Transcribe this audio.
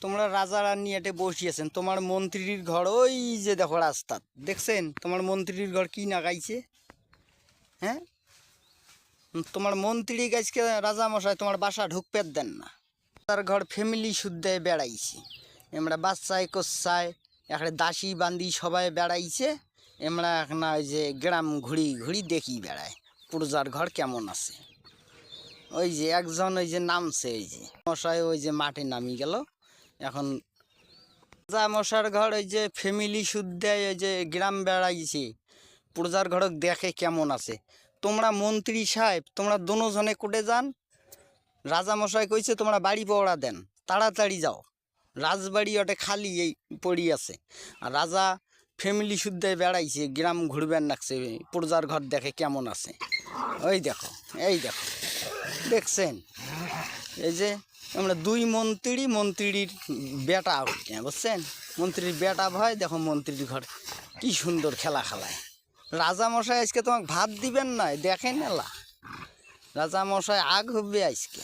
তোমরা রাজারা নিয়ে এটে বসিয়েছেন, তোমার মন্ত্রীর ঘর ওই যে দেখো রাস্তা দেখছেন, তোমার মন্ত্রীর ঘর কি নাগাইছে? হ্যাঁ, তোমার মন্ত্রী গাছকে রাজামশাই তোমার বাসা ঢুকপের দেন না। তার ঘর ফ্যামিলি শুদ্ধে বেড়াইছে, আমরা বাচ্চায় কোচ্চায় একটা দাসী বান্দি সবাই বেড়াইছে, আমরা এখন ওই যে গ্রাম ঘুরি ঘুরি দেখি বেড়ায় পুরজার ঘর কেমন আছে। ওই যে একজন ওই যে নামছে, ওই যে মশাই ওই যে মাঠে নামি গেল। এখন রাজা মশার ঘর ওই যে ফ্যামিলি শুদ্ধে ওই যে গ্রাম বেড়াইছে, প্রজার ঘর দেখে কেমন আছে। তোমরা মন্ত্রী সাহেব তোমরা দুজনে কোটে যান, রাজামশাই কইছে তোমরা বাড়ি পড়া দেন, তাড়াতাড়ি যাও, রাজবাড়ি ওটা খালি এই পড়ি আছে। আর রাজা ফ্যামিলি শুদ্ধে বেড়াইছে, গ্রাম ঘুরবেন নাকছে, প্রজার ঘর দেখে কেমন আছে। ওই দেখো, এই দেখো দেখছেন, এই যে আমরা দুই মন্ত্রী, মন্ত্রীর বেটা উঠছে বুঝছেন, মন্ত্রীর বেটা ভাই দেখো মন্ত্রীর ঘর কি সুন্দর খেলা খেলায়। রাজামশাই আজকে তোমাকে ভাত দিবেন না, দেখেন এলা রাজামশাই আগ হবে আজকে।